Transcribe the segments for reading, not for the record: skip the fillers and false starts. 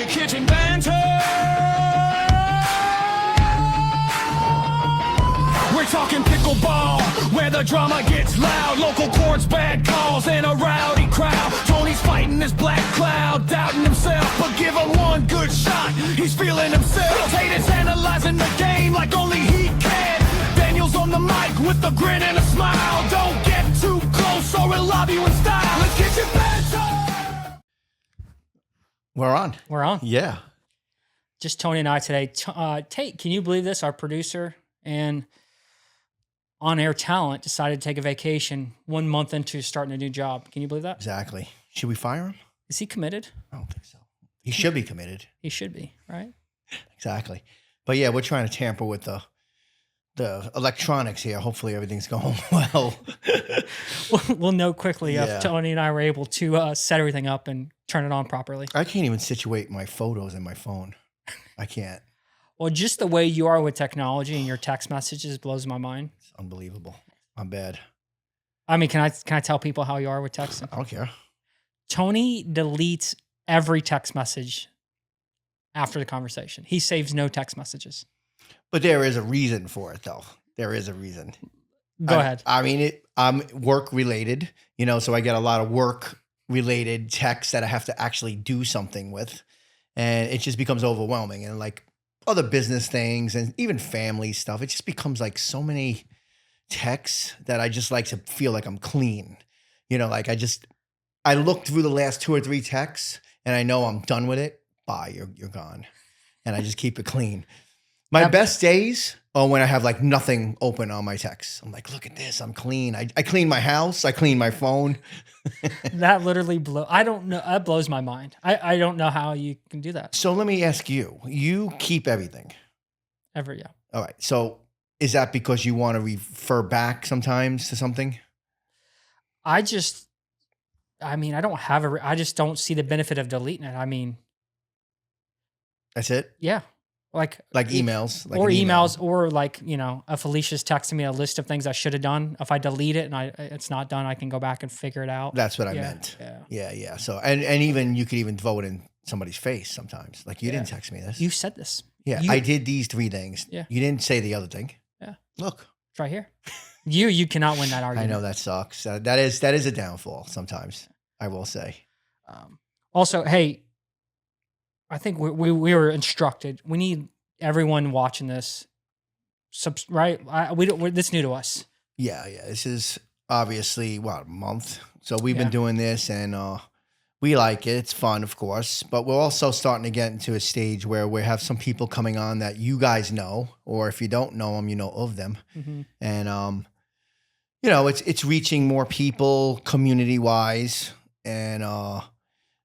The Kitchen Banter. We're talking pickleball, where the drama gets loud. Local courts, bad calls, and a rowdy crowd. Tony's fighting this black cloud, doubting himself, but give him one good shot, he's feeling himself. Haters analyzing the game like only he can. Daniel's on the mic with a grin and a smile. Don't get too close or he'll lob you in style. Let's get your banter. We're on. We're on. Yeah. Just Tony and I today. Tate, can you believe this? Our producer and on-air talent decided to take a vacation 1 month into starting a new job. Can you believe that? Exactly. Should we fire him? Is he committed? I don't think so. He should be committed. He should be, right? Exactly. But yeah, we're trying to tamper with the electronics here. Hopefully everything's going well. We'll know quickly Yeah. if Tony and I were able to set everything up and turn it on properly. I can't even situate my photos in my phone. I can't. Well, just the way you are with technology and your text messages blows my mind. It's unbelievable. I'm bad. I mean, can I tell people how you are with texting? I don't care. Tony deletes every text message after the conversation. He saves no text messages. But there is a reason for it, though. There is a reason. Go ahead. I mean, I'm work related, so I get a lot of work related texts that I have to actually do something with. And it just becomes overwhelming. And like other business things and even family stuff, it just becomes like so many texts that I just like to feel like I'm clean. I look through the last 2 or 3 texts and I know I'm done with it. Bye, you're gone. And I just keep it clean. My best days are when I have like nothing open on my texts. I'm like, look at this, I'm clean. I clean my house, I clean my phone. That literally I don't know. That blows my mind. I don't know how you can do that. So let me ask you, you keep everything. Yeah. All right. So is that because you want to refer back sometimes to something? I don't have I just don't see the benefit of deleting it. I mean, That's it? yeah. Like emails. Like or an email. emails, or like, if Alicia's texting me a list of things I should have done. If I delete it and it's not done, I can go back and figure it out. That's what I meant. Yeah. So, and even you could even throw it in somebody's face sometimes. Like, you didn't text me this. You said this. Yeah, I did these 3 things. Yeah. You didn't say the other thing. Yeah. Look. It's right here. You cannot win that argument. I know that sucks. That is a downfall sometimes, I will say. Also, hey, I think we were instructed. We need everyone watching this, right? This is new to us. Yeah. This is obviously a month. So we've been doing this, and we like it. It's fun, of course, but we're also starting to get into a stage where we have some people coming on that you guys know, or if you don't know them, you know of them, and it's reaching more people community wise, and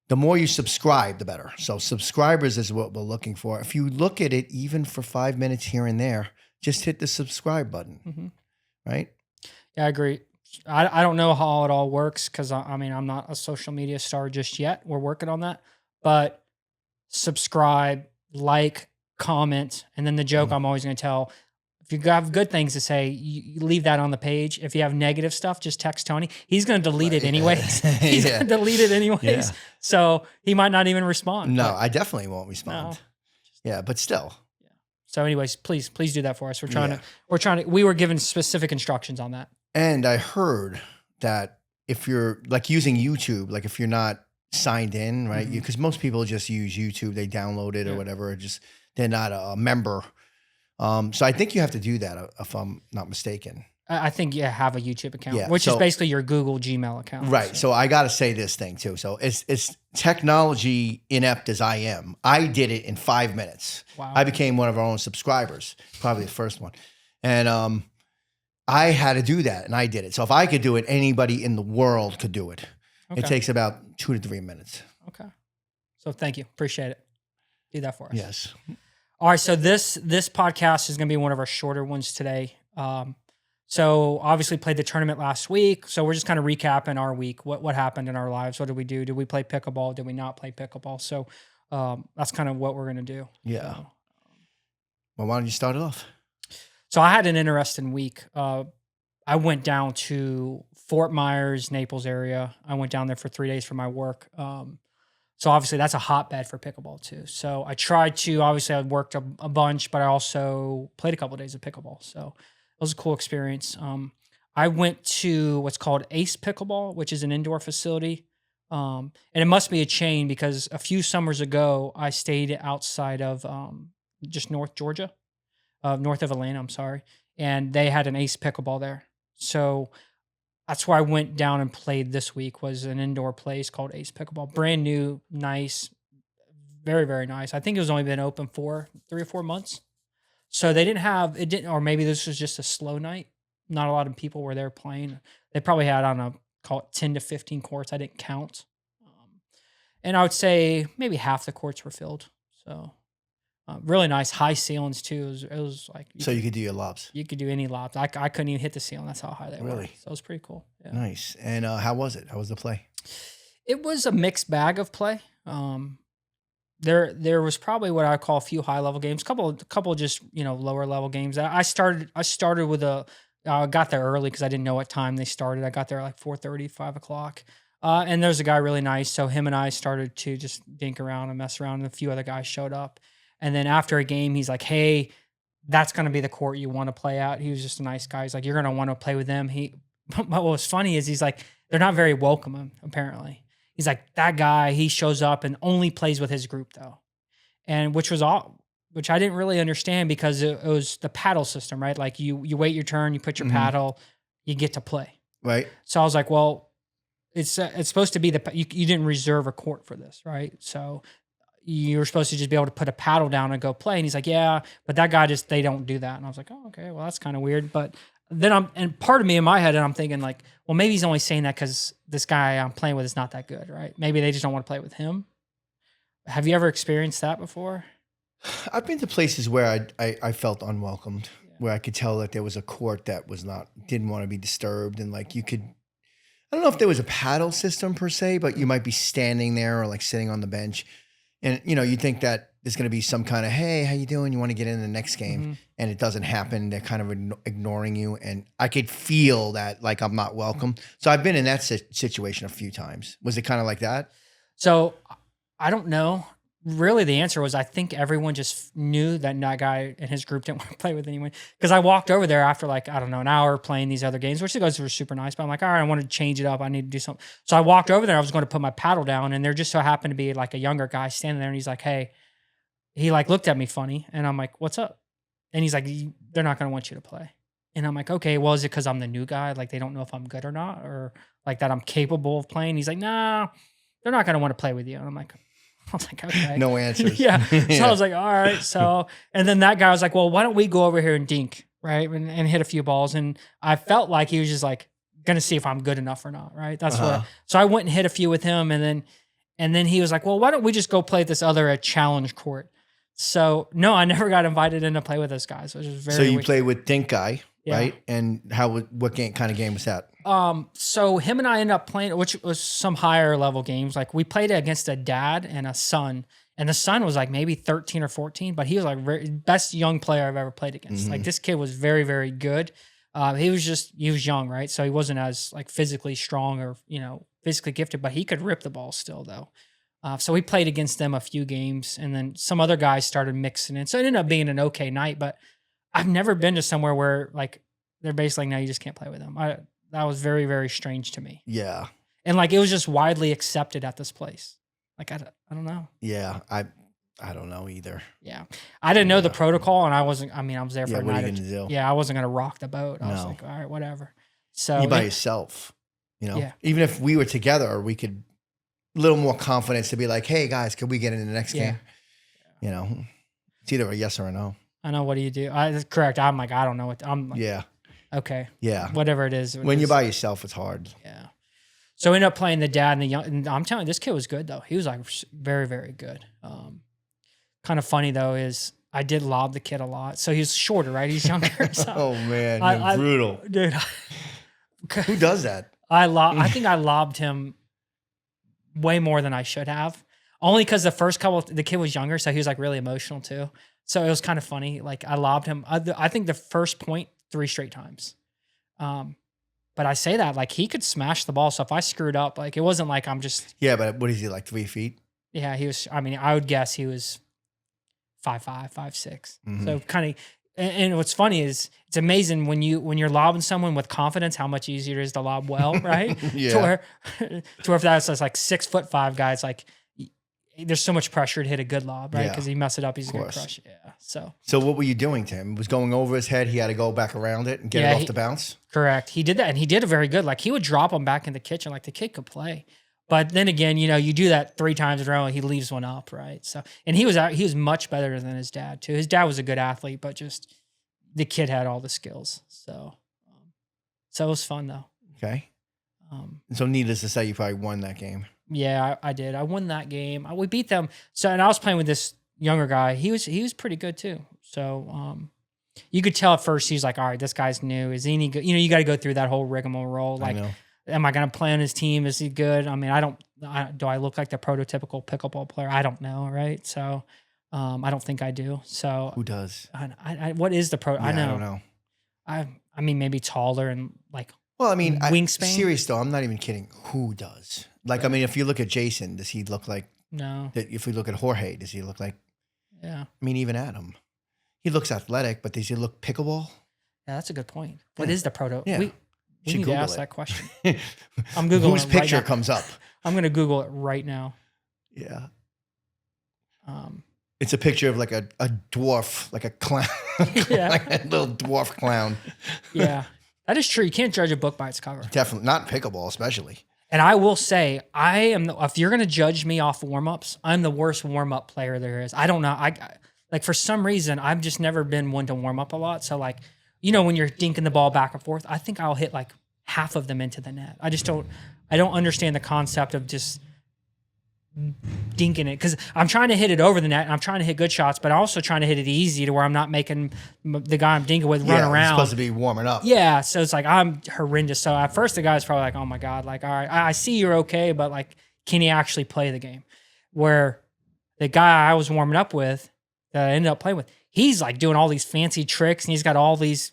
the more you subscribe, the better. So subscribers is what we're looking for. If you look at it, even for 5 minutes here and there, just hit the subscribe button, right? Yeah, I agree. I don't know how it all works because, I'm not a social media star just yet. We're working on that. But subscribe, like, comment, and then the joke I'm always going to tell, if you have good things to say, you leave that on the page. If you have negative stuff, just text Tony. He's going to delete it anyways. He's going to delete it anyways. Yeah. So he might not even respond. No, I definitely won't respond. No. Yeah, but still. Yeah. So anyways, please do that for us. We were given specific instructions on that. And I heard that if you're like using YouTube, like if you're not signed in, right? Because most people just use YouTube, they download it or whatever, they're not a member. So I think you have to do that if I'm not mistaken. I think you have a YouTube account, which is basically your Google Gmail account. Right. So I got to say this thing too. So it's technology inept as I am. I did it in 5 minutes. Wow. I became one of our own subscribers, probably the first one. And I had to do that, and I did it. So if I could do it, anybody in the world could do it. Okay. It takes about 2 to 3 minutes. Okay. So thank you. Appreciate it. Do that for us. Yes. All right. So this podcast is going to be one of our shorter ones today. So obviously played the tournament last week. So we're just kind of recapping our week. What happened in our lives? What did we do? Did we play pickleball? Did we not play pickleball? So that's kind of what we're going to do. Yeah. Well, why don't you start it off? So I had an interesting week. I went down to Fort Myers, Naples area. I went down there for 3 days for my work. So obviously that's a hotbed for pickleball too. So I tried to, obviously I worked a bunch, but I also played a couple of days of pickleball. So it was a cool experience. I went to what's called Ace Pickleball, which is an indoor facility. And it must be a chain because a few summers ago I stayed outside of just North Georgia, north of Atlanta, I'm sorry. And they had an Ace Pickleball there. So that's where I went down and played this week, was an indoor place called Ace Pickleball. Brand new, nice, very, very nice. I think it was only been open for 3 or 4 months. So they didn't have, it didn't, or maybe this was just a slow night. Not a lot of people were there playing. They probably had, I don't know, call it 10 to 15 courts. I didn't count. And I would say maybe half the courts were filled. So really nice, high ceilings too. It was like So you could do your lobs. you could do any lobs. I couldn't even hit the ceiling. That's how high they were. Really? So it was pretty cool. Yeah. Nice. And how was it? How was the play? It was a mixed bag of play. There was probably what I call a few high level games, couple just lower level games. I started with I got there early because I didn't know what time they started. I got there at like 4:30, 5 o'clock. And there's a guy really nice, so him and I started to just dink around and mess around, and a few other guys showed up. And then after a game, he's like, "Hey, that's going to be the court you want to play at." He was just a nice guy. He's like, "You're going to want to play with them." What was funny is he's like, they're not very welcoming, apparently. He's like, that guy, he shows up and only plays with his group though. And which I didn't really understand because it was the paddle system, right? Like you wait your turn, you put your paddle, you get to play. Right. So I was like, well, it's supposed to be you didn't reserve a court for this, right? So you were supposed to just be able to put a paddle down and go play. And he's like, yeah, but that guy they don't do that. And I was like, oh, okay, well, that's kind of weird. But then and part of me in my head, and I'm thinking like, well, maybe he's only saying that because this guy I'm playing with is not that good, right? Maybe they just don't want to play with him. Have you ever experienced that before? I've been to places where I felt unwelcomed, where I could tell that there was a court that didn't want to be disturbed. And like I don't know if there was a paddle system per se, but you might be standing there or like sitting on the bench. And, you think that there's going to be some kind of, hey, how you doing? You want to get in the next game. And it doesn't happen. They're kind of ignoring you. And I could feel that like I'm not welcome. So I've been in that situation a few times. Was it kind of like that? So I don't know. Really, the answer was I think everyone just knew that guy and his group didn't want to play with anyone. Because I walked over there after like, I don't know, an hour playing these other games, which the guys were super nice. But I'm like, all right, I want to change it up. I need to do something. So I walked over there. I was going to put my paddle down. And there just so happened to be like a younger guy standing there. And he's like, hey, he like looked at me funny. And I'm like, what's up? And he's like, they're not going to want you to play. And I'm like, okay, well, is it because I'm the new guy? Like they don't know if I'm good or not, or like that I'm capable of playing? He's like, nah, they're not going to want to play with you. And I'm like, I was like, okay. No answers. Yeah. So I was like, all right. So, and then that guy was like, well, why don't we go over here and dink, right? And hit a few balls. And I felt like he was just like, going to see if I'm good enough or not, right? That's so I went and hit a few with him. And then he was like, well, why don't we just go play at this other challenge court? So no, I never got invited in to play with those guys, which is very So you weird. played with Dink Guy, right? And what kind of game was that? So him and I ended up playing, which was some higher level games. Like we played against a dad and a son, and the son was like maybe 13 or 14, but he was like best young player I've ever played against. Like this kid was very, very good. He was young, right? So he wasn't as like physically strong or, physically gifted, but he could rip the ball still though. So we played against them a few games, and then some other guys started mixing in. So it ended up being an okay night, but I've never been to somewhere where like they're basically like, no, you just can't play with them. That was very, very strange to me. Yeah. And like, it was just widely accepted at this place. Like, I don't know. Yeah. I don't know either. Yeah. I didn't know the protocol, and I was there for a what are night. you gonna do? Yeah. I wasn't going to rock the boat. I was No. like, all right, whatever. So You by yourself, Yeah. even if we were together, we could a little more confidence to be like, hey guys, could we get in the next game? It's either a yes or a no. I know. What do you do? Correct. I'm like, I don't know what I'm like, Yeah. okay. Yeah. Whatever it is. When you're by yourself, it's hard. Yeah. So we ended up playing the dad and the young, and I'm telling you, this kid was good though. He was like very, very good. Kind of funny though is I did lob the kid a lot. So he's shorter, right? He's younger. So Oh man, you're brutal. Dude. Who does that? I think I lobbed him way more than I should have. Only because the first couple, the kid was younger, so he was like really emotional too. So it was kind of funny. Like I lobbed him. I think the first point 3 straight times. But I say that like he could smash the ball. So if I screwed up, like it wasn't like I'm just. Yeah, but what is he like 3 feet? Yeah, he was. I mean, I would guess he was 5'5", 5'6". Mhm. So kind of. And what's funny is it's amazing when you're lobbing someone with confidence how much easier it is to lob well, right? Yeah. To where if that's just like 6'5" guy, it's like there's so much pressure to hit a good lob, right? Yeah, Because he mess it up, he's of gonna course. crush it. Yeah. So what were you doing to him? It was going over his head. He had to go back around it and get Yeah, it off the bounce. Correct. He did that, and he did it very good. Like he would drop him back in the kitchen, like the kid could play. But then again, you do that 3 times in a row, and he leaves one up, right? So, and he was much better than his dad too. His dad was a good athlete, but just the kid had all the skills. So it was fun though. Okay. So needless to say, you probably won that game. Yeah, I did. I won that game. We beat them. So, and I was playing with this younger guy. He was pretty good too. So, you could tell at first he's like, all right, this guy's new. Is he any good? You got to go through that whole rigmarole. Like, am I going to play on his team? Is he good? I mean, do I look like the prototypical pickleball player? I don't know. Right. So, I don't think I do. So who does? What is the pro? Yeah, I know. I don't know. I mean, maybe taller and like. Well, I mean, wingspan. Serious though, I'm not even kidding. Who does? Like, I mean, if you look at Jason, does he look like? No. If we look at Jorge, does he look like? Yeah. I mean, even Adam, he looks athletic, but does he look pickleball? Yeah, that's a good point. What is the proto? Yeah. We need Google to ask it. that question. I'm Googling Whose it right picture now. comes up? I'm going to Google it right now. Yeah. It's a picture of like a dwarf, like a clown, Yeah. like a little dwarf clown. Yeah, that is true. You can't judge a book by its cover. Definitely not pickleball, especially. And I will say, if you're going to judge me off warm-ups, I'm the worst warm-up player there is. I don't know. Like for some reason, I've just never been one to warm up a lot. So like, when you're dinking the ball back and forth, I think I'll hit like half of them into the net. I don't understand the concept of just dinking it because I'm trying to hit it over the net and I'm trying to hit good shots, but I'm also trying to hit it easy to where I'm not making the guy I'm dinking with run around. It's supposed to be warming up. Yeah, so it's like I'm horrendous. So at first the guy's probably like, "Oh my god, like all right, I see you're okay, but like, can he actually play the game?" Where the guy I was warming up with, that I ended up playing with, he's like doing all these fancy tricks and he's got all these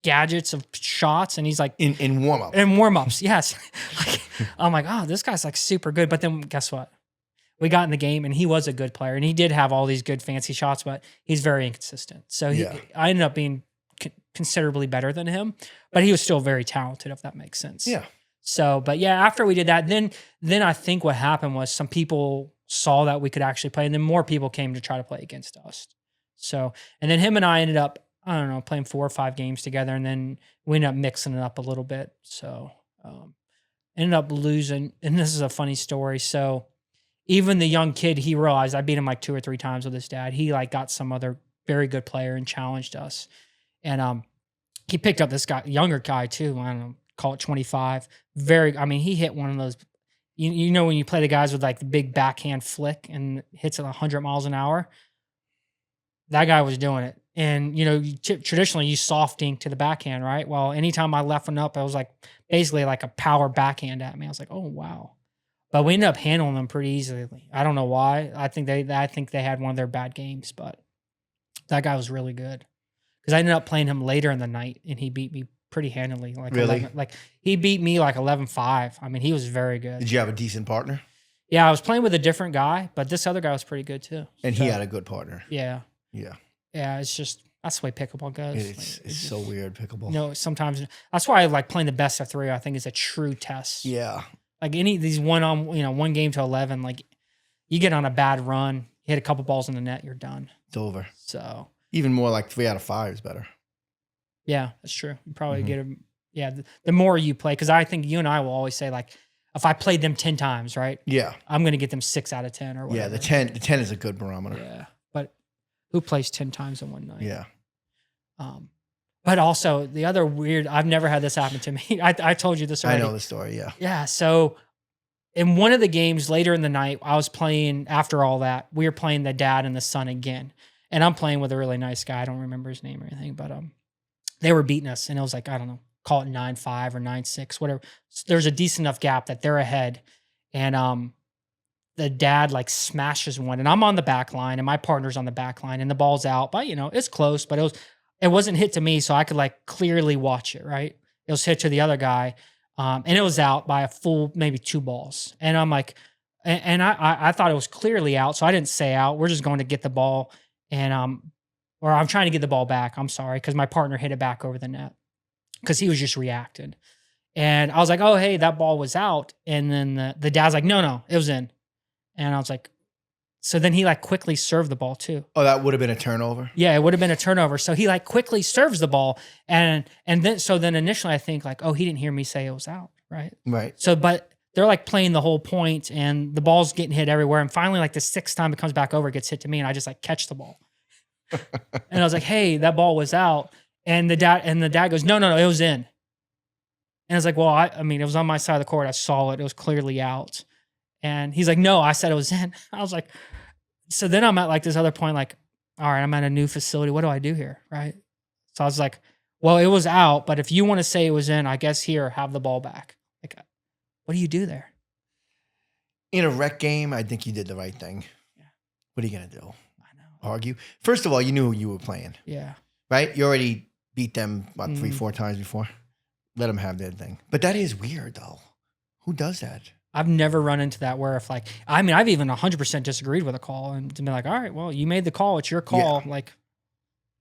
gadgets of shots and he's like in warm up. In warm ups, yes. Like, I'm like, oh, this guy's like super good. But then guess what? We got in the game and he was a good player and he did have all these good fancy shots, but he's very inconsistent. So I ended up being considerably better than him, but he was still very talented, if that makes sense. Yeah. So, but yeah, after we did that, then I think what happened was some people saw that we could actually play, and then more people came to try to play against us. So, and then him and I ended up, I don't know, playing 4 or 5 games together, and then we ended up mixing it up a little bit. So, ended up losing, and this is a funny story. So, even the young kid, he realized I beat him like 2 or 3 times with his dad. He like got some other very good player and challenged us, and he picked up this guy, younger guy too. I don't know, call it 25. He hit one of those. You know when you play the guys with like the big backhand flick and hits at 100 miles an hour? That guy was doing it. And, traditionally you soft dink to the backhand, right? Well, anytime I left one up, it was like basically like a power backhand at me. I was like, oh, wow. But we ended up handling them pretty easily. I don't know why. I think they had one of their bad games, but that guy was really good. Because I ended up playing him later in the night and he beat me pretty handily. Like really? He beat me like 11-5. I mean, he was very good. Did you have a decent partner? Yeah, I was playing with a different guy, but this other guy was pretty good too. And he had a good partner. Yeah. Yeah. Yeah, it's just, that's the way pickleball goes. It's so weird, pickleball. Sometimes, that's why I like playing the best of 3, I think is a true test. Yeah. Like any of these one game to 11, like you get on a bad run, hit a couple balls in the net, you're done. It's over. So. Even more like 3 out of 5 is better. Yeah, that's true. You probably get them. Yeah, the more you play, because I think you and I will always say like, if I played them 10 times, right? Yeah. I'm going to get them 6 out of 10 or whatever. Yeah, the 10 is a good barometer. Yeah, but who plays 10 times in one night? Yeah. But also the other weird, I've never had this happen to me. I told you this already. I know the story, yeah. Yeah, so in one of the games later in the night, I was playing, after all that, we were playing the dad and the son again. And I'm playing with a really nice guy. I don't remember his name or anything, but they were beating us. And it was like, I don't know, call it 9-5 or 9-6, whatever. So there's a decent enough gap that they're ahead. And the dad like smashes one. And I'm on the back line and my partner's on the back line and the ball's out. But, it's close, but it wasn't hit to me. So I could like clearly watch it, right? It was hit to the other guy. And it was out by a full, maybe 2 balls. And I'm like, And I thought it was clearly out, so I didn't say out. We're just going to get the ball, and or I'm trying to get the ball back. I'm sorry, because my partner hit it back over the net because he was just reacting. And I was like, oh, hey, that ball was out. And then the dad's like, no, it was in. And I was like, so then he like quickly served the ball too. Oh, that would have been a turnover. Yeah, it would have been a turnover. So he like quickly serves the ball. And then initially I think like, oh, he didn't hear me say it was out. Right. Right. So, but they're like playing the whole point and the ball's getting hit everywhere. And finally, like the 6th time it comes back over, it gets hit to me. And I just like catch the ball. And I was like, hey, that ball was out. And the dad goes, no, it was in. And I was like, well, I mean, it was on my side of the court. I saw it. It was clearly out. And he's like, no, I said it was in. I was like, so then I'm at like this other point, like, all right, I'm at a new facility. What do I do here? Right. So I was like, well, it was out, but if you want to say it was in, I guess here, have the ball back. Like, what do you do there? In a rec game, I think you did the right thing. Yeah. What are you going to do? I know. Argue? First of all, you knew who you were playing. Yeah. Right? You already beat them, what, 3-4 times before? Let them have their thing. But that is weird, though. Who does that? I've never run into that where if like, I mean, I've even 100% disagreed with a call and been like, all right, well, you made the call. It's your call. Yeah. Like,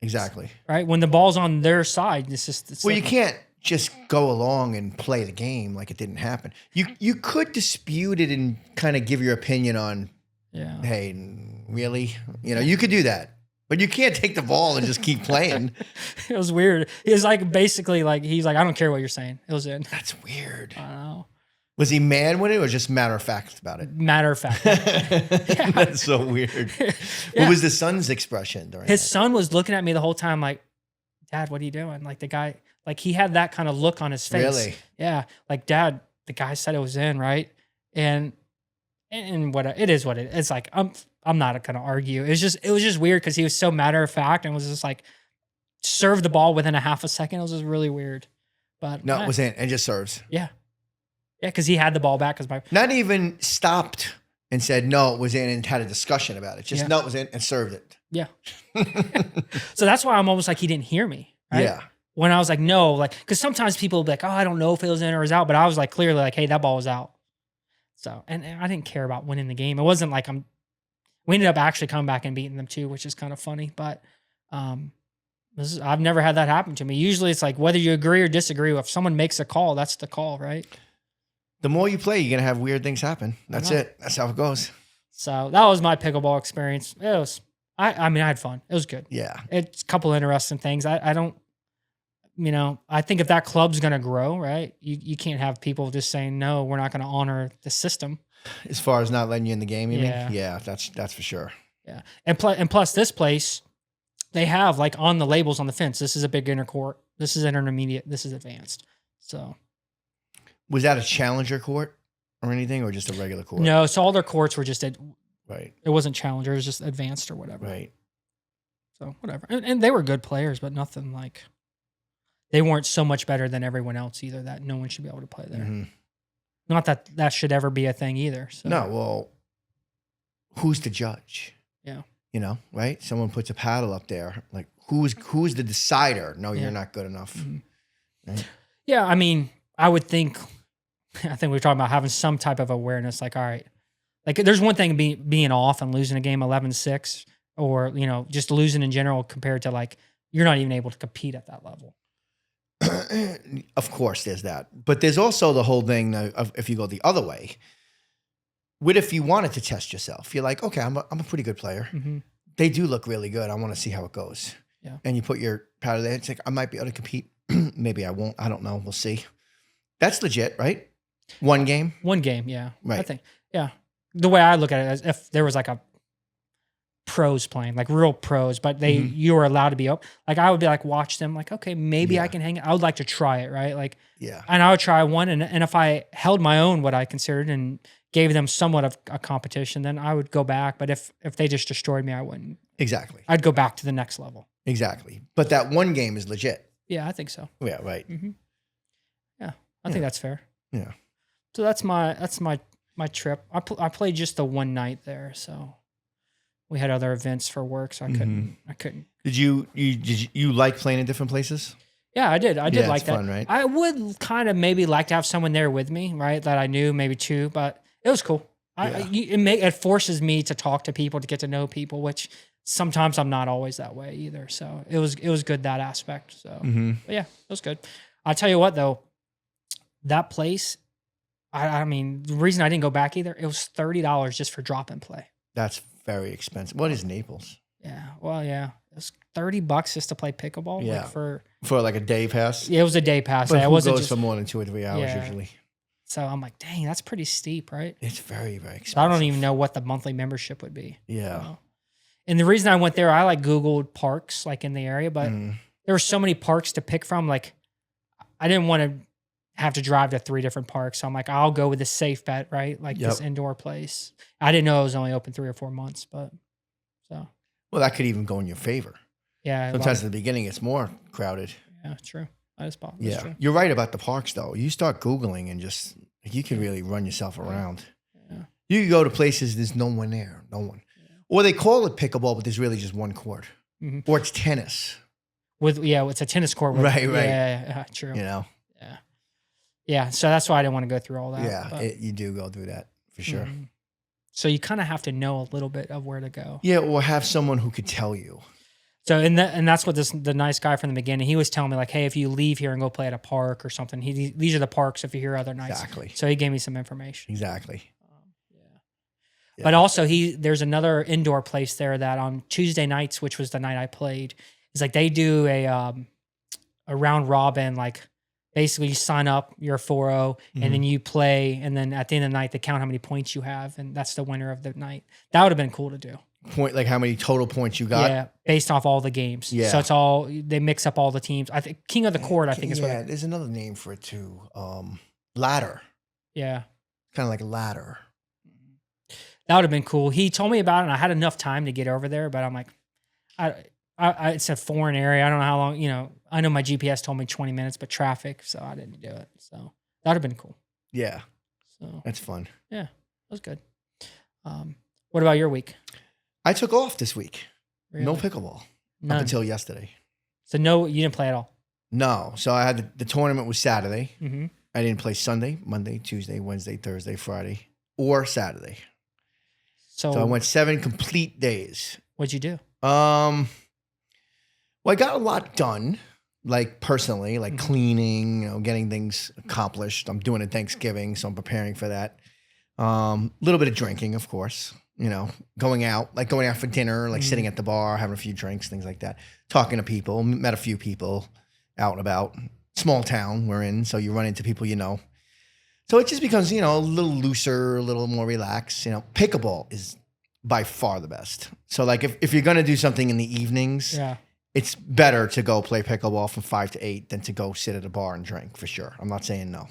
exactly. Right. When the ball's on their side, it's well, like, you can't just go along and play the game like it didn't happen. You could dispute it and kind of give your opinion on, yeah, hey, really? You know, you could do that. But you can't take the ball and just keep playing. It was weird. It was like basically like, he's like, I don't care what you're saying. It was in. That's weird. I don't know. Was he mad with it or just matter of fact about it? Matter of fact. That's so weird. Yeah. What was the son's expression during His that? son was looking at me the whole time like, Dad, what are you doing? Like the guy, like he had that kind of look on his face. Really? Yeah. Like, Dad, the guy said it was in, right? And what it is what it is. It's like, I'm not going to argue. It was just weird because he was so matter of fact and was just like, served the ball within a half a second. It was just really weird. But No, it was in and just serves. Yeah. Yeah, because he had the ball back. Not even stopped and said, no, it was in and had a discussion about it. Just, Yeah. no, it was in and served it. Yeah. So that's why I'm almost like he didn't hear me. Right? Yeah. When I was like, no, like, because sometimes people will be like, oh, I don't know if it was in or was out. But I was like, clearly like, hey, that ball was out. So, and I didn't care about winning the game. It wasn't like we ended up actually coming back and beating them too, which is kind of funny. But I've never had that happen to me. Usually it's like whether you agree or disagree, if someone makes a call, that's the call, right? The more you play, you're going to have weird things happen. That's it. That's how it goes. So that was my pickleball experience. It was, I mean, I had fun. It was good. Yeah. It's a couple interesting things. I don't, I think if that club's going to grow, right, you can't have people just saying, no, we're not going to honor the system. As far as not letting you in the game, you Yeah. mean? Yeah, that's for sure. Yeah. And plus this place, they have like on the labels on the fence, this is a beginner court, this is intermediate, this is advanced. So. Was that a challenger court or anything, or just a regular court? No, so all their courts were just, Right. It wasn't challenger, it was just advanced or whatever. Right. So whatever. And they were good players, but nothing like, they weren't so much better than everyone else either that no one should be able to play there. Mm-hmm. Not that that should ever be a thing either. So. No, well, who's the judge? Yeah. You know, right? Someone puts a paddle up there. Like, who's the decider? No, Yeah. you're not good enough. Mm-hmm. Right? Yeah, I mean, I think we were talking about having some type of awareness. Like, all right, like there's one thing being off and losing a game 11-6 or, just losing in general compared to like, you're not even able to compete at that level. Of course, there's that. But there's also the whole thing of if you go the other way, what if you wanted to test yourself? You're like, okay, I'm a pretty good player. Mm-hmm. They do look really good. I want to see how it goes. Yeah. And you put your paddle there. It's like, I might be able to compete. Maybe I won't. I don't know. We'll see. That's legit, right? One game? One game, yeah. Right. I think, yeah. The way I look at it is if there was like a pros playing, like real pros, but you were allowed to be up. Like I would be like, watch them, like, okay, maybe I can hang. I would like to try it, right? Like, yeah. And I would try one, and if I held my own, what I considered, and gave them somewhat of a competition, then I would go back. But if they just destroyed me, I wouldn't. Exactly. I'd go back to the next level. Exactly. But that one game is legit. Yeah, I think so. Yeah, right. Mm-hmm. Yeah, I think that's fair. Yeah. So that's my trip. I played just the one night there, so we had other events for work, so I couldn't. Did you like playing in different places? Yeah, I did. I did like it's that. fun, right? I would kind of maybe like to have someone there with me, right? That I knew, maybe two, but it was cool. It forces me to talk to people, to get to know people, which sometimes I'm not always that way either. So it was good, that aspect. So but yeah, it was good. I'll tell you what though, that place, I mean, the reason I didn't go back either, it was $30 just for drop and play. That's very expensive. What is Naples? Yeah. Well, yeah. It was $30 just to play pickleball. Yeah. Like for like a day pass? it was a day pass. But It who wasn't goes just, for more than 2 or 3 hours Yeah. usually? so I'm like, dang, that's pretty steep, right? It's very, very expensive. So I don't even know what the monthly membership would be. Yeah. So. And the reason I went there, I like Googled parks like in the area, but there were so many parks to pick from. Like I didn't want to have to drive to 3 different parks. So I'm like, I'll go with a safe bet, right? Like this indoor place. I didn't know it was only open 3 or 4 months, but so. Well, that could even go in your favor. Yeah. Sometimes at the beginning, it's more crowded. Yeah, true. That is possible. Yeah. True. You're right about the parks, though. You start Googling and just, you can really run yourself around. Yeah. You can go to places, there's no one there. No one. Yeah. Or they call it pickleball, but there's really just one court. Or it's tennis. It's a tennis court. Right. Yeah, true. You know? Yeah. Yeah. So that's why I didn't want to go through all that. Yeah. You do go through that for sure. So you kind of have to know a little bit of where to go. Yeah. Or have someone who could tell you. So, and that's what the nice guy from the beginning, he was telling me like, hey, if you leave here and go play at a park or something, these are the parks if you're here other nights. Exactly. So he gave me some information. Exactly. Yeah. But also there's another indoor place there that on Tuesday nights, which was the night I played, is like they do a round robin, like basically you sign up, you're a 4-0, and then you play, and then at the end of the night, they count how many points you have, and that's the winner of the night. That would have been cool to do. Point, like how many total points you got? Yeah, based off all the games. Yeah. So it's all, they mix up all the teams. I think King of the Court, I think is what. Yeah, there's another name for it too. Ladder. Yeah. Kind of like a ladder. That would have been cool. He told me about it, and I had enough time to get over there, but I'm like, it's a foreign area. I don't know how long, I know my GPS told me 20 minutes, but traffic, so I didn't do it. So that would have been cool. Yeah. So that's fun. Yeah, that was good. What about your week? I took off this week. Really? No pickleball. None. Up until yesterday. So no, you didn't play at all? No. So I had the tournament was Saturday. Mm-hmm. I didn't play Sunday, Monday, Tuesday, Wednesday, Thursday, Friday, or Saturday. So I went 7 complete days. What'd you do? Well, I got a lot done, like personally, like cleaning, getting things accomplished. I'm doing a Thanksgiving, so I'm preparing for that. Little bit of drinking, of course. Going out for dinner, like sitting at the bar, having a few drinks, things like that. Talking to people, met a few people out and about. Small town we're in, so you run into people you know. So it just becomes, a little looser, a little more relaxed. Pickleball is by far the best. So like if you're going to do something in the evenings, it's better to go play pickleball from 5 to 8 than to go sit at a bar and drink, for sure. I'm not saying no.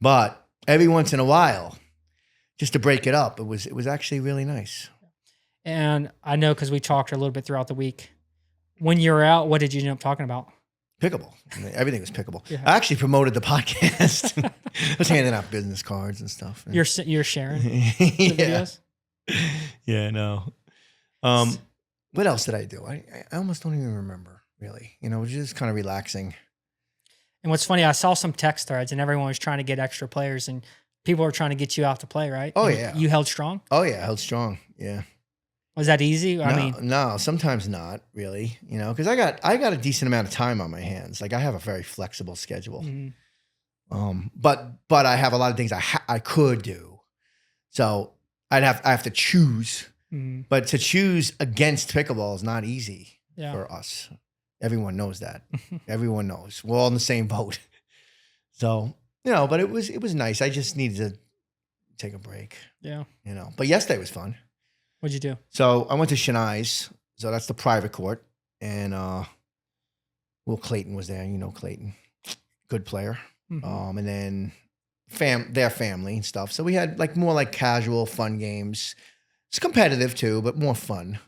But every once in a while, just to break it up, it was actually really nice. And I know because we talked a little bit throughout the week. When you were out, what did you end up talking about? Pickleball. Everything was pickleball. Yeah. I actually promoted the podcast. I was handing out business cards and stuff. You're sharing the videos? Yeah, no. What else did I do? I almost don't even remember, really. It was just kind of relaxing. And what's funny, I saw some text threads and everyone was trying to get extra players and people were trying to get you out to play, right? Oh, and yeah. You held strong? Oh, yeah, held strong. Yeah. Was that easy? No, sometimes not really, because I got a decent amount of time on my hands. Like I have a very flexible schedule. But I have a lot of things I could do. So I have to choose. But to choose against pickleball is not easy for us. Everyone knows that. Everyone knows. We're all in the same boat. So, but it was nice. I just needed to take a break. Yeah. But yesterday was fun. What'd you do? So I went to Shani's. So that's the private court. And Will Clayton was there. Clayton. Good player. And then their family and stuff. So we had more casual, fun games. It's competitive too, but more fun.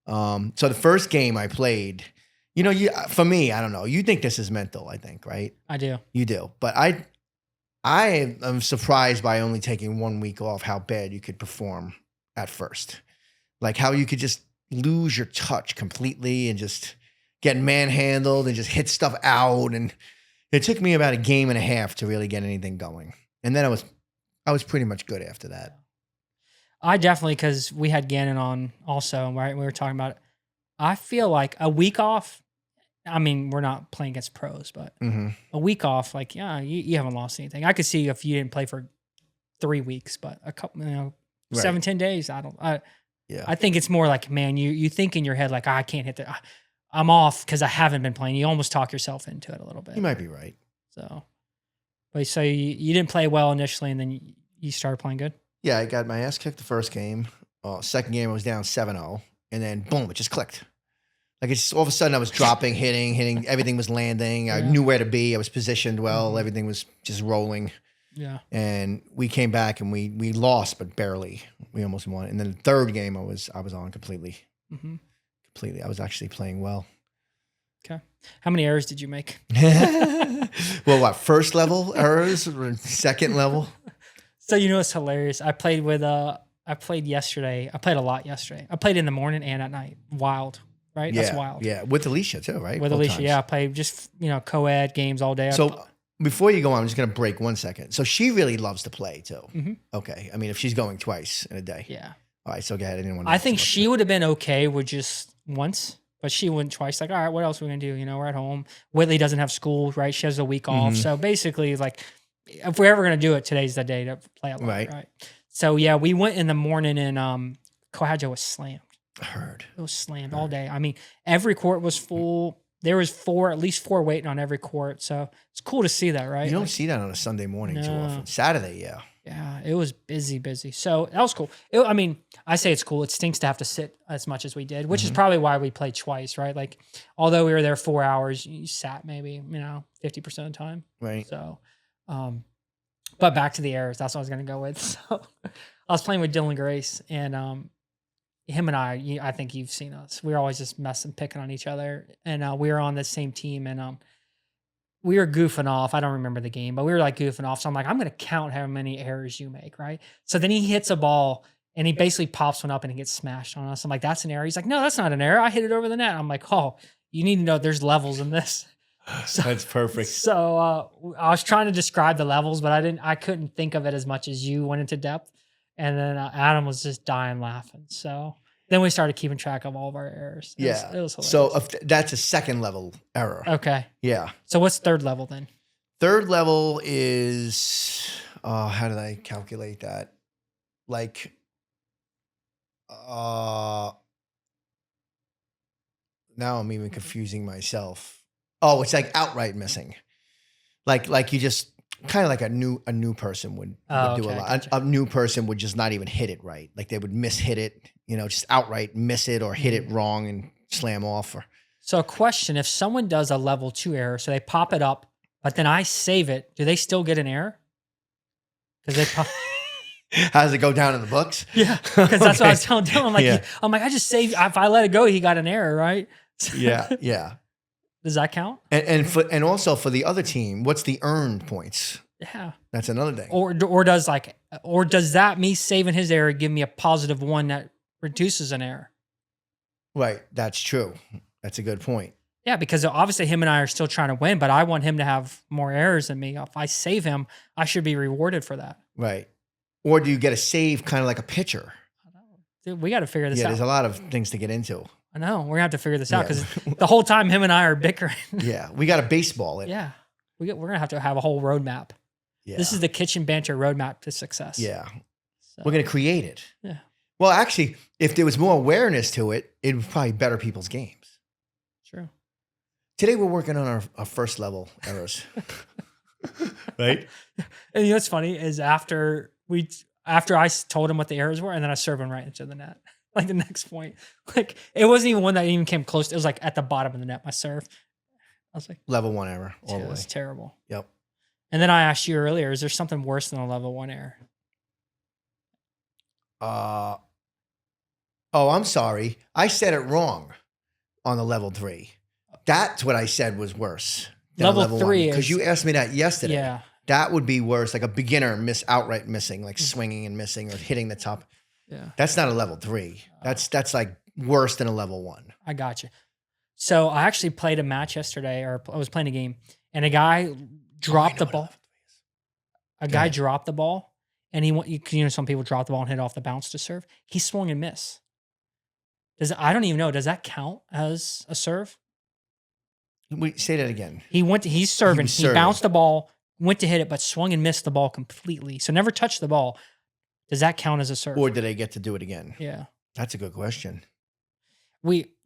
So the first game I played, for me, I don't know. You think this is mental, I think, right? I do. You do. But I am surprised by only taking 1 week off how bad you could perform at first. Like how you could just lose your touch completely and just get manhandled and just hit stuff out. And it took me about a game and a half to really get anything going. And then I was pretty much good after that. I definitely, because we had Gannon on also, right? We were talking about it. I feel like a week off. I mean, we're not playing against pros, but a week off, like, yeah, you haven't lost anything. I could see if you didn't play for 3 weeks, but a couple, Right. 7-10 days. Yeah. I think it's more like, man, you think in your head, like, I can't hit I'm off because I haven't been playing. You almost talk yourself into it a little bit. You might be right. So, but so you didn't play well initially, and then you started playing good? Yeah, I got my ass kicked the first game. Second game, I was down 7-0. And then, boom, it just clicked. Like, it's all of a sudden, I was dropping, hitting. Everything was landing. I knew where to be. I was positioned well. Everything was just rolling. Yeah. And we came back, and we lost, but barely. We almost won. And then the third game, I was on completely. Completely. I was actually playing well. Okay. How many errors did you make? Well, what, first level errors or second level? So, it's hilarious. I played yesterday. I played a lot yesterday. I played in the morning and at night. Wild, right? Yeah, That's wild. Yeah, with Alicia too, right? With Both Alicia, times. yeah. I played just, co-ed games all day. So before you go on, I'm just going to break 1 second. So she really loves to play too. Okay. I mean, if she's going twice in a day. Yeah. All right. So go ahead. I think she would have been okay with just once, but she went twice. Like, all right, what else are we going to do? We're at home. Whitley doesn't have school, right? She has a week off. So basically, like, if we're ever going to do it, today's the day to play a lot, right? So, yeah, we went in the morning and Coadjo was slammed. I heard. It was slammed all day. I mean, every court was full. There was at least four waiting on every court. So it's cool to see that, right? You don't see that on a Sunday morning too often. Saturday, yeah. Yeah, it was busy. So that was cool. I say it's cool. It stinks to have to sit as much as we did, which is probably why we played twice, right? Like, although we were there 4 hours, you sat maybe, 50% of the time. Right. So, but back to the errors. That's what I was going to go with. So I was playing with Dylan Grace, and him and I think you've seen us. We were always just messing, picking on each other. And we were on the same team, and we were goofing off. I don't remember the game, but we were like goofing off. So I'm like, I'm going to count how many errors you make, right? So then he hits a ball, and he basically pops one up, and he gets smashed on us. I'm like, that's an error. He's like, no, that's not an error. I hit it over the net. I'm like, oh, you need to know there's levels in this. So, that's perfect. So I was trying to describe the levels, but I couldn't think of it as much as you went into depth. And then Adam was just dying laughing. So then we started keeping track of all of our errors. It was hilarious. So that's a second level error. Okay. Yeah. So what's third level then? Third level is, how did I calculate that? Like, now I'm even confusing myself. Oh, it's like outright missing. Like you just kind of like a new person would do a lot. Gotcha. A new person would just not even hit it right. Like they would mishit it, just outright miss it or hit it wrong and slam off. So a question, if someone does a level 2 error, so they pop it up, but then I save it, do they still get an error? Because they pop. How does it go down in the books? Yeah, because that's what I was telling Dylan. I'm like, I just saved. If I let it go, he got an error, right? Yeah. Does that count? And also for the other team, what's the earned points? Yeah, that's another thing. Or does that me saving his error give me a +1 that reduces an error? Right, that's true. That's a good point. Yeah, because obviously him and I are still trying to win, but I want him to have more errors than me. If I save him, I should be rewarded for that. Right. Or do you get a save kind of like a pitcher? Dude, we got to figure this out. Yeah, there's a lot of things to get into. I know. We're going to have to figure this out because the whole time him and I are bickering. Yeah, we got a baseball it. Yeah. We're going to have a whole roadmap. Yeah. This is the Kitchen Banter roadmap to success. Yeah. So, we're going to create it. Yeah. Well, actually, if there was more awareness to it, it would probably better people's games. True. Today, we're working on our first level errors. Right? And what's funny is after I told him what the errors were, and then I served him right into the net. Like the next point. Like it wasn't even one that even came close. It was like at the bottom of the net, my serve. I was like, level 1 error. All the way. It's terrible. Yep. And then I asked you earlier, is there something worse than a level 1 error? Oh, I'm sorry. I said it wrong on the level 3. That's what I said was worse. Level 3 because you asked me that yesterday. Yeah. That would be worse, like a beginner outright missing, like swinging and missing or hitting the top. Yeah. That's not a level 3. That's like worse than a level 1. I got you. So I actually played a match yesterday, or I was playing a game, and a guy dropped the ball. A guy dropped the ball, and some people drop the ball and hit off the bounce to serve. He swung and miss. I don't even know. Does that count as a serve? Wait, say that again. He's serving. was He serving. bounced the ball, went to hit it, but swung and missed the ball completely. So never touched the ball. Does that count as a serve? Or did I get to do it again? Yeah. That's a good question.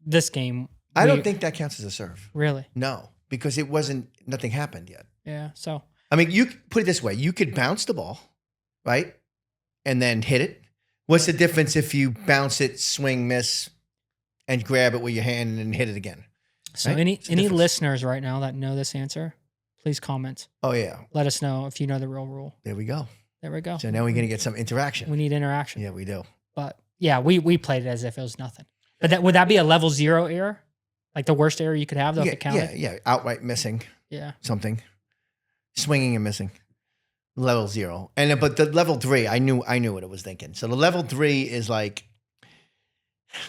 This game. I don't think that counts as a serve. Really? No, because nothing happened yet. Yeah. So I mean, you put it this way. You could bounce the ball, right? And then hit it. What's the difference if you bounce it, swing, miss, and grab it with your hand and then hit it again? So right? any listeners right now that know this answer, please comment. Oh, yeah. Let us know if you know the real rule. There we go. There we go. So now we're going to get some interaction. We need interaction. Yeah, we do. But yeah, we played it as if it was nothing. But would that be a level 0 error? Like the worst error you could have, though, if it counted? Yeah. Outright missing. Yeah. Something. Swinging and missing. Level 0. But the level 3, I knew what it was thinking. So the level 3 is like,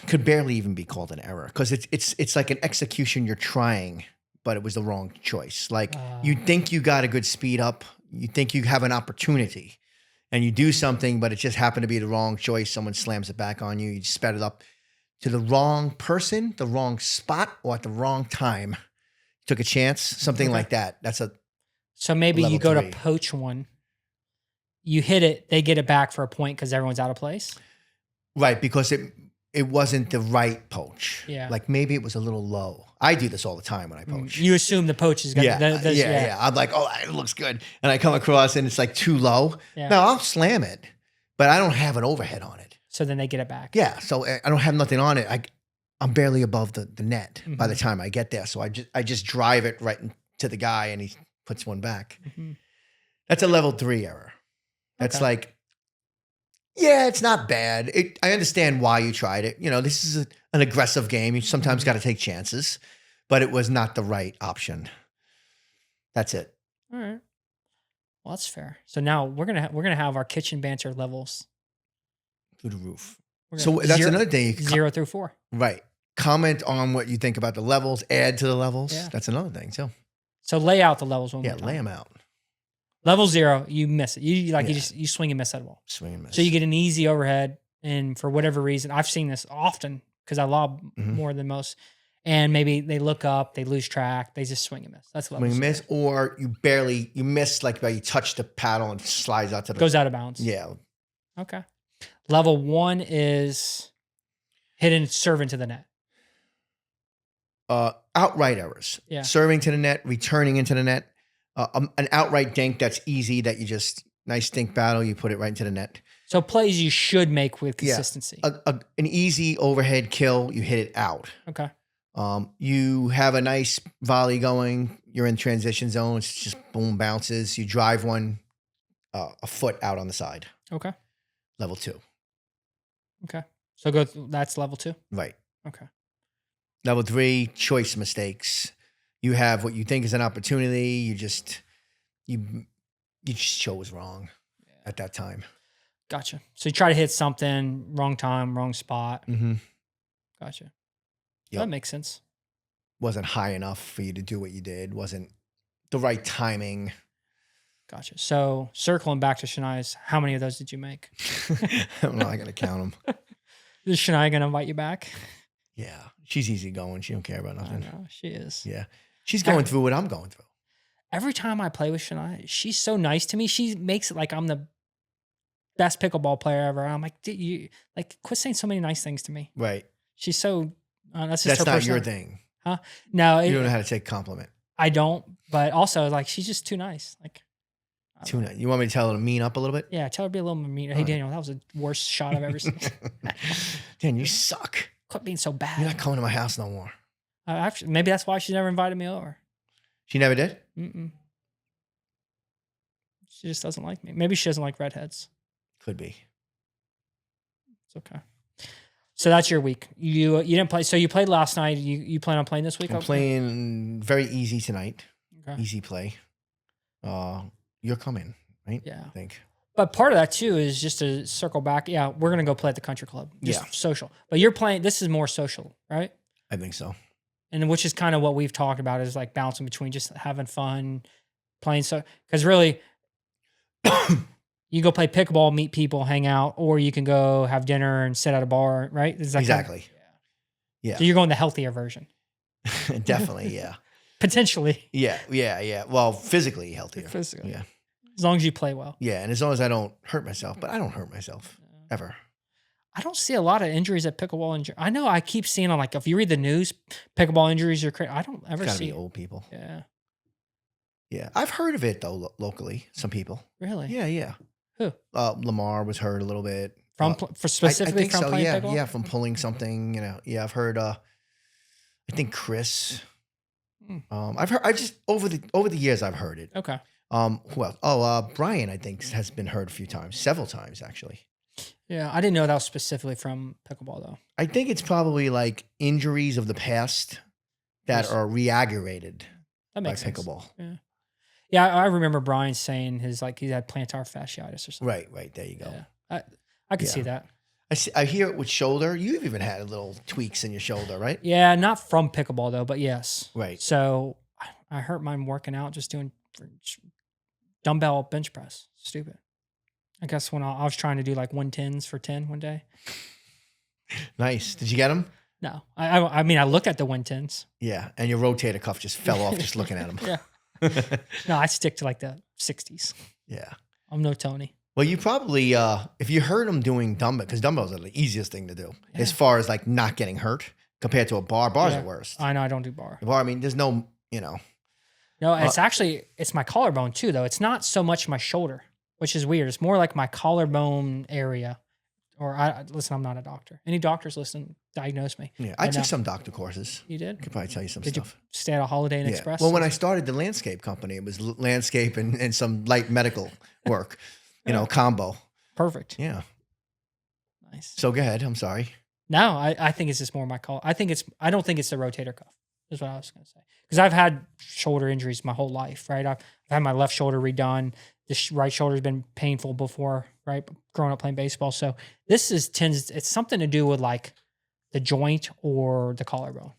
could barely even be called an error because it's like an execution you're trying, but it was the wrong choice. Like you think you got a good speed up, you think you have an opportunity, and you do something, but it just happened to be the wrong choice. Someone slams it back on you. You sped it up to the wrong person, the wrong spot, or at the wrong time. Took a chance, something like that. So maybe you level go 3. to poach one, you hit it, they get it back for a point because everyone's out of place. Right, because it wasn't the right poach. Yeah. Like maybe it was a little low. I do this all the time when I poach. You assume the poach is going to... Yeah. I'm like, oh, it looks good. And I come across and it's like too low. Yeah. No, I'll slam it, but I don't have an overhead on it. So then they get it back. Yeah, so I don't have nothing on it. I'm barely above the net by the Mm-hmm. time I get there. So I just drive it right into the guy and he puts one back. Mm-hmm. That's a level 3 error. That's Okay. like, yeah, it's not bad. I understand why you tried it. This is an aggressive game. You sometimes Mm-hmm. got to take chances, but it was not the right option. That's it. All right. Well, that's fair. So now we're gonna have our kitchen banter levels. Through the roof. We're So gonna- that's zero- another thing. You can 0 through 4. right. Comment on what you think about the levels. Add to the levels. Yeah. That's another thing too. So lay out the levels one Yeah, more time. lay them out. Level 0, you miss it. You Yeah. you swing and miss that ball. Swing and miss. So you get an easy overhead, and for whatever reason, I've seen this often because I lob Mhm. more than most. And maybe they look up, they lose track, they just swing and miss. That's level swing and 0. miss, or you miss like by you touch the paddle and it slides out to the Goes out of bounds. Yeah. Okay. Level 1 is hit and serve into the net. Outright errors. Yeah. Serving to the net, returning into the net. An outright dink that's easy that you just nice dink battle, you put it right into the net. So plays you should make with Yeah. consistency. An easy overhead kill, you hit it out. Okay. You have a nice volley going. You're in transition zone. It's just boom bounces. You drive one a foot out on the side. Okay. Level 2. Okay. So that's level 2. Right. Okay. Level 3, choice mistakes. You have what you think is an opportunity. You just chose wrong at that time. Gotcha. So you try to hit something, wrong time, wrong spot. Mm-hmm. Gotcha. Yep. That makes sense. Wasn't high enough for you to do what you did. Wasn't the right timing. Gotcha. So circling back to Shania's, how many of those did you make? I'm not going to count them. Is Shania going to invite you back? Yeah. She's easy going. She don't care about I nothing. know. She is. Yeah. She's going through what I'm going through. Every time I play with Shania, she's so nice to me. She makes it like I'm the best pickleball player ever. I'm like, quit saying so many nice things to me. Right. She's so, that's just That's her not your personality. thing. No, You don't know how to take a compliment. I don't. But also, like, she's just too nice. Like, I don't Too know. nice. You want me to tell her to mean up a little bit? Yeah, tell her to be a little more mean. Hey, Alright. Daniel, that was the worst shot I've ever seen. Dan, you suck. Quit being so bad. You're not coming to my house no more. Actually, maybe that's why she's never invited me over. She never did? Mm-mm. She just doesn't like me. Maybe she doesn't like redheads. Could be. It's okay. So that's your week. You didn't play. So you played last night. You plan on playing this week? I'm Okay. playing very easy tonight. Okay. Easy play. You're coming, right? Yeah. I think. But part of that too is just to circle back. Yeah, we're gonna go play at the country club. Just Yeah. social. But you're playing. This is more social, right? I think so. And which is kind of what we've talked about is like bouncing between just having fun, playing. So because really, you go play pickleball, meet people, hang out, or you can go have dinner and sit at a bar, right? Is that Exactly. Yeah. So you're going the healthier version. Definitely. Yeah. Potentially. Yeah. Well, physically healthier. Physically. Yeah. As long as you play well. Yeah. And as long as I don't hurt myself, but I don't hurt myself ever. I don't see a lot of injuries at pickleball. I know I keep seeing on like, if you read the news, pickleball injuries are crazy. I don't ever It's gotta see be old people. Yeah. Yeah. I've heard of it though, locally, some people. Really? Yeah. Who? Lamar was hurt a little bit. For specifically I think from so. playing Yeah. pickleball? Yeah. From pulling something, Yeah. I've heard, I think Chris, I've just over the years, I've heard it. Okay. Who else? Oh, Brian, I think has been hurt a few times, several times actually. Yeah. I didn't know that was specifically from pickleball though. I think it's probably like injuries of the past that Yes. are re-aggravated That by makes sense. pickleball. Yeah. Yeah. I remember Brian saying he had plantar fasciitis or something. Right. There you go. Yeah. I could see that. I hear it with shoulder. You've even had little tweaks in your shoulder, right? Yeah. Not from pickleball though, but yes. Right. So I hurt mine working out, just doing dumbbell bench press. Stupid. I guess when I was trying to do like 110s for 10 one day. Nice. Did you get them? No, I mean, I looked at the 110s. Yeah. And your rotator cuff just fell off just looking at them. Yeah. No, I stick to like the 60s. Yeah. I'm no Tony. Well, you probably, if you heard them doing dumbbell, because dumbbells are the easiest thing to do as Yeah. far as like not getting hurt compared to a bar. Bar's Yeah. the worst. I know I don't do bar. The bar, I mean, there's no, No, it's actually, it's my collarbone too, though. It's not so much my shoulder, which is weird. It's more like my collarbone area. Or listen, I'm not a doctor. Any doctors listen, diagnose me. Yeah. I But took no. some doctor courses. You did? I could probably tell you some Did stuff. you stay at a Holiday Inn Yeah. Express? Well, when I started the landscape company, it was landscape and some light medical work, combo. Perfect. Yeah. Nice. So go ahead. I'm sorry. No, I think it's just more my call. I don't think it's the rotator cuff. Is what I was going to say. Because I've had shoulder injuries my whole life, right? I've had my left shoulder redone. The right shoulder's been painful before, right? Growing up playing baseball. So this it's something to do with like the joint or the collarbone.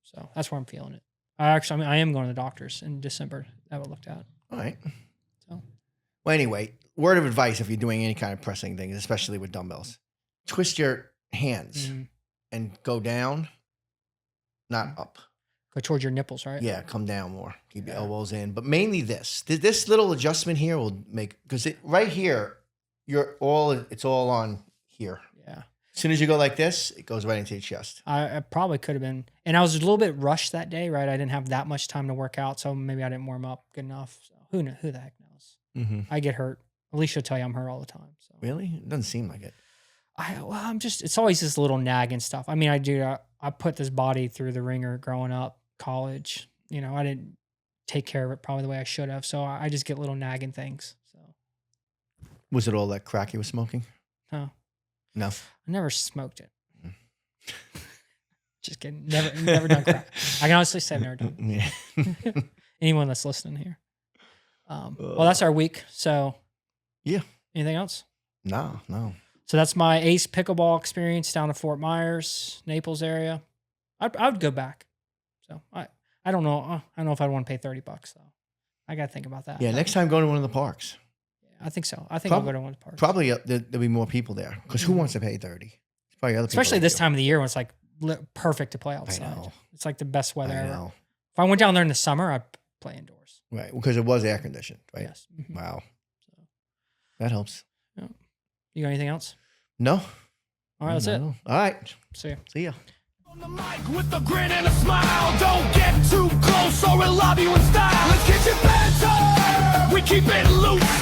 So that's where I'm feeling it. I am going to the doctors in December. Have it looked at. All right. So. Well, anyway, word of advice if you're doing any kind of pressing things, especially with dumbbells, twist your hands and go down, not up. Go towards your nipples, right? Yeah, come down more. Keep your elbows in. But mainly this little adjustment here will make, because right here, it's all on here. Yeah. As soon as you go like this, it goes right into your chest. I probably could have been. And I was a little bit rushed that day, right? I didn't have that much time to work out. So maybe I didn't warm up good enough. So who the heck knows? Mm-hmm. I get hurt. Alicia will tell you I'm hurt all the time. So Really? It doesn't seem like it. it's always this little nagging stuff. I mean, I put this body through the ringer growing up, college. I didn't take care of it probably the way I should have. So I just get little nagging things. So Was it all that crack you were smoking? no, No. I never smoked it. Just kidding. Never done crack. I can honestly say I've never done it. Yeah. Anyone that's listening here. Well, that's our week. So Yeah. Anything else? No. So that's my Ace Pickleball experience down in Fort Myers, Naples area. I would go back. So I don't know. I don't know if I'd want to pay $30 though. I got to think about that. Yeah, next time go to one of the parks. I think so. I think I'll go to one of the parks. Probably there'll be more people there because who wants to pay 30? It's probably other people. Especially that this do. time of the year when it's like perfect to play outside. know. It's like the best weather I ever. know. If I went down there in the summer, I'd play indoors. Right, because it was air conditioned, right? Yes. Mhm. Wow. So, That helps. you got anything else? No. All right, that's it. No. All right. See ya. See ya. On the mic with a grin and a smile. Don't get too close or we'll lob you in style. Let's kitchen banter. We keep it loose